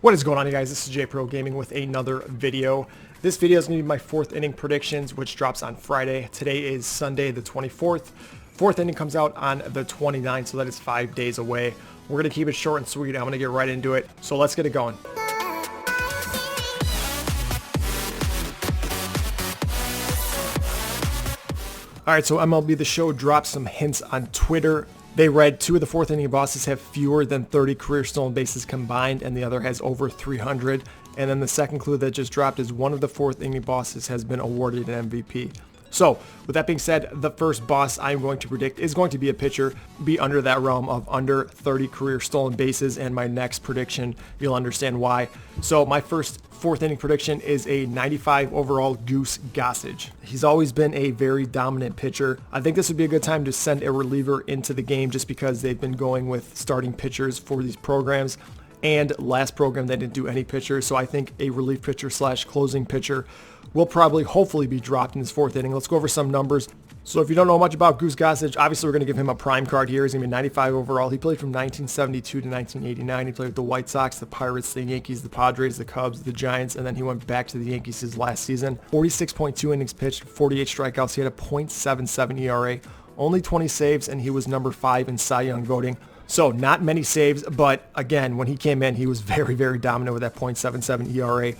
What is going on, you guys? This is JPro Gaming with another video. This video is going to be my fourth inning predictions, which drops on Friday. Today is Sunday the 24th. Fourth inning comes out on the 29th, so that is 5 days away. We're going to keep it short and sweet. I'm going to get right into it. So let's get it going. Alright, so MLB The Show dropped some hints on Twitter. They read, 2 of the fourth inning bosses have fewer than 30 career stolen bases combined, and the other has over 300. And then the second clue that just dropped is 1 of the fourth inning bosses has been awarded an MVP. So, with that being said, the first boss I'm going to predict is going to be a pitcher, be under that realm of under 30 career stolen bases, and my next prediction, you'll understand why. So, my first fourth inning prediction is a 95 overall Goose Gossage. He's always been a very dominant pitcher. I think this would be a good time to send a reliever into the game just because they've been going with starting pitchers for these programs. And last program they didn't do any pitchers, so I think a relief pitcher slash closing pitcher will probably hopefully be dropped in this fourth inning. Let's go over some numbers. So if you don't know much about Goose Gossage, obviously we're going to give him a prime card here. He's going to be 95 overall. He played from 1972 to 1989. He played with the White Sox, the Pirates, the Yankees, the Padres, the Cubs, the Giants, and then he went back to the Yankees his last season. 46.2 innings pitched, 48 strikeouts. He had a .77 ERA, only 20 saves, and he was number 5 in Cy Young voting. So not many saves, but again, when he came in, he was very, very dominant with that .77 ERA.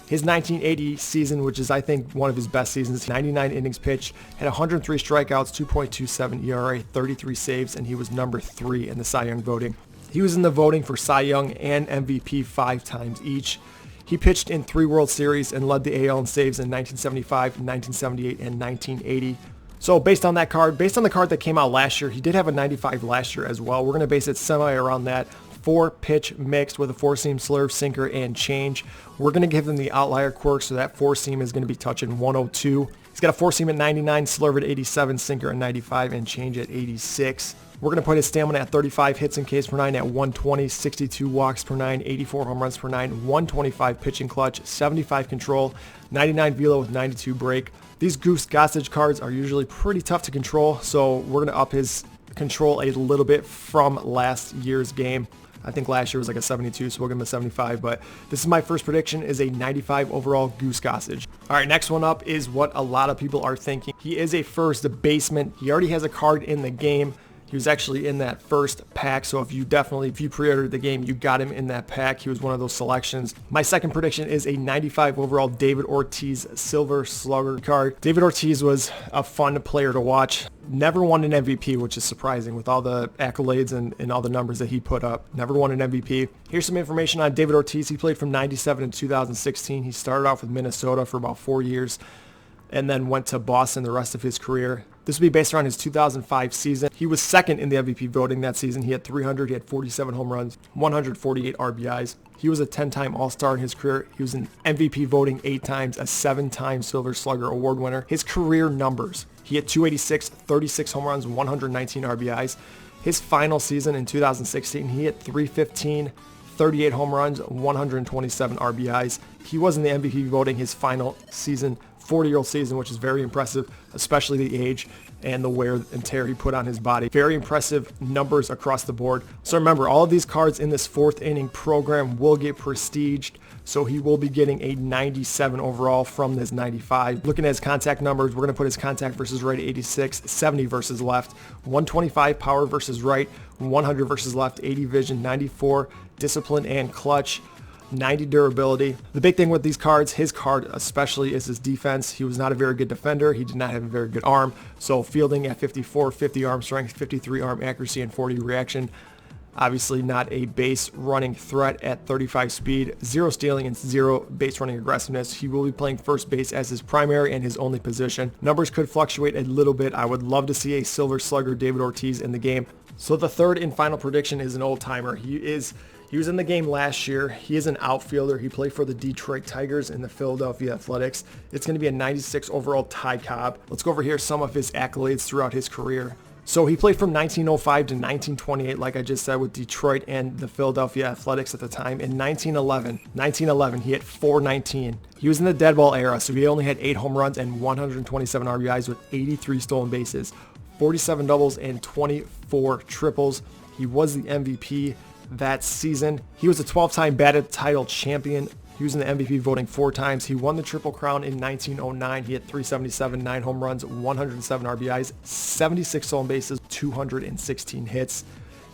His 1980 season, which is I think one of his best seasons, 99 innings pitched, had 103 strikeouts, 2.27 ERA, 33 saves, and he was number 3 in the Cy Young voting. He was in the voting for Cy Young and MVP 5 times each. He pitched in 3 World Series and led the AL in saves in 1975, 1978, and 1980. So based on that card, based on the card that came out last year, he did have a 95 last year as well. We're going to base it semi around that. 4-pitch mixed with a 4-seam slurve, sinker, and change. We're going to give him the outlier quirk, so that 4-seam is going to be touching 102. He's got a 4-seam at 99, slurve at 87, sinker at 95, and change at 86. We're going to put his stamina at 35, hits and Ks per 9 at 120, 62 walks per 9, 84 home runs per 9, 125 pitching clutch, 75 control, 99 velo with 92 break. These Goose Gossage cards are usually pretty tough to control, so we're going to up his control a little bit from last year's game. I think last year was like a 72, so we'll give him a 75, but this is my first prediction, is a 95 overall Goose Gossage. All right, next one up is what a lot of people are thinking. He is a first baseman. He already has a card in the game. He was actually in that first pack, so if you pre-ordered the game, you got him in that pack. He was one of those selections. My second prediction is a 95 overall David Ortiz Silver Slugger card. David Ortiz was a fun player to watch. Never won an MVP, which is surprising with all the accolades and all the numbers that he put up. Never won an MVP. Here's some information on David Ortiz. He played from 97 to 2016. He started off with Minnesota for about 4 years and then went to Boston the rest of his career. This will be based around his 2005 season. He was second in the MVP voting that season. He had 300, he had 47 home runs, 148 RBIs. He was a 10-time All-Star in his career. He was in MVP voting 8 times, a 7-time Silver Slugger award winner. His career numbers, he had 286, 36 home runs, 119 RBIs. His final season in 2016, he hit 315, 38 home runs, 127 RBIs. He was in the MVP voting his final season, 40-year-old season, which is very impressive, especially the age and the wear and tear he put on his body. Very impressive numbers across the board. So remember, all of these cards in this fourth inning program will get prestiged, so he will be getting a 97 overall from this 95. Looking at his contact numbers, we're going to put his contact versus right at 86, 70 versus left, 125 power versus right, 100 versus left, 80 vision, 94 discipline and clutch, 90 durability. The big thing with these cards, his card especially, is his defense. He was not a very good defender. He did not have a very good arm. So fielding at 54, 50 arm strength, 53 arm accuracy, and 40 reaction. Obviously not a base running threat at 35 speed, 0 stealing, and 0 base running aggressiveness. He will be playing first base as his primary and his only position. Numbers could fluctuate a little bit. I would love to see a Silver Slugger David Ortiz in the game. So the third and final prediction is an old timer. He was in the game last year. He is an outfielder. He played for the Detroit Tigers and the Philadelphia Athletics. It's going to be a 96 overall Ty Cobb. Let's go over here some of his accolades throughout his career. So he played from 1905 to 1928, like I just said, with Detroit and the Philadelphia Athletics at the time. In 1911, he hit .419. He was in the dead ball era, so he only had 8 home runs and 127 RBIs with 83 stolen bases, 47 doubles, and 24 triples. He was the MVP that season. He was a 12-time batted title champion. He was in the MVP voting 4 times. He won the Triple Crown in 1909. He hit 377, 9 home runs, 107 RBIs, 76 stolen bases, 216 hits.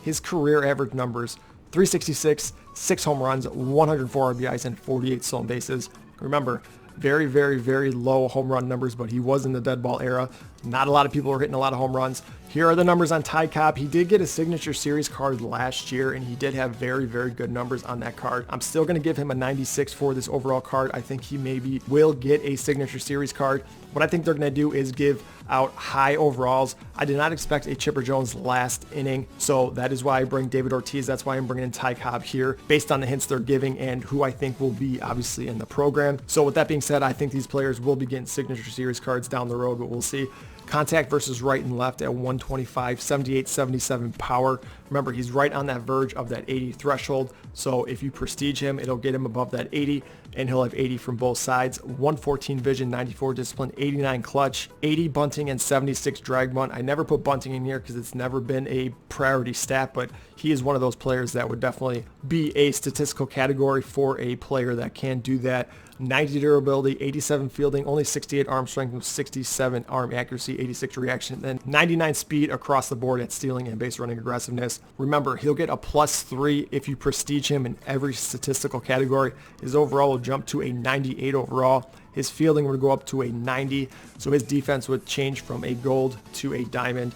His career average numbers, 366, 6 home runs, 104 RBIs, and 48 stolen bases. Remember, very, very, very low home run numbers, but he was in the dead ball era. Not a lot of people were hitting a lot of home runs. Here are the numbers on Ty Cobb. He did get a signature series card last year, and he did have very, very good numbers on that card. I'm still going to give him a 96 for this overall card. I think he maybe will get a signature series card. What I think they're going to do is give out high overalls. I did not expect a Chipper Jones last inning, so that is why I bring David Ortiz. That's why I'm bringing in Ty Cobb here, based on the hints they're giving and who I think will be obviously in the program. So with that being said, I think these players will be getting signature series cards down the road, but we'll see. Contact versus right and left at 125, 78, 77 power. Remember, he's right on that verge of that 80 threshold. So if you prestige him, it'll get him above that 80, and he'll have 80 from both sides. 114 vision, 94 discipline, 89 clutch, 80 bunting, and 76 drag bunt. I never put bunting in here because it's never been a priority stat, but he is one of those players that would definitely be a statistical category for a player that can do that. 90 durability, 87 fielding, only 68 arm strength, 67 arm accuracy, 86 reaction, then 99 speed across the board at stealing and base running aggressiveness. Remember, he'll get a +3 if you prestige him in every statistical category. His overall will jump to a 98 overall. His fielding would go up to a 90, so his defense would change from a gold to a diamond.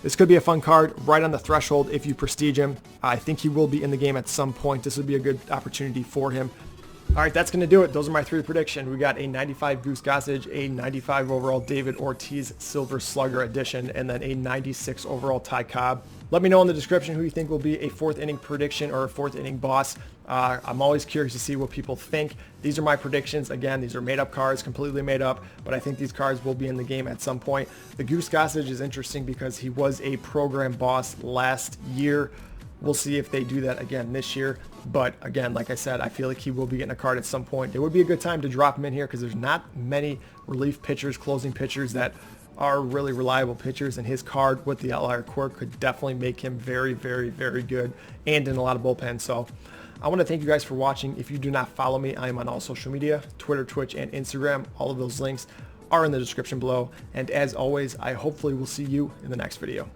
This could be a fun card, right on the threshold if you prestige him. I think he will be in the game at some point. This would be a good opportunity for him. All right, that's going to do it. Those are my 3 predictions. We got a 95 Goose Gossage, a 95 overall David Ortiz Silver Slugger edition, and then a 96 overall Ty Cobb. Let me know in the description who you think will be a 4th inning prediction or a 4th inning boss. I'm always curious to see what people think. These are my predictions. Again, these are made up cards, completely made up, but I think these cards will be in the game at some point. The Goose Gossage is interesting because he was a program boss last year. We'll see if they do that again this year. But again, like I said, I feel like he will be getting a card at some point. It would be a good time to drop him in here because there's not many relief pitchers, closing pitchers that are really reliable pitchers, and his card with the outlier quirk could definitely make him very, very, very good and in a lot of bullpens. So I want to thank you guys for watching. If you do not follow me, I am on all social media, Twitter, Twitch, and Instagram. All of those links are in the description below. And as always, I hopefully will see you in the next video.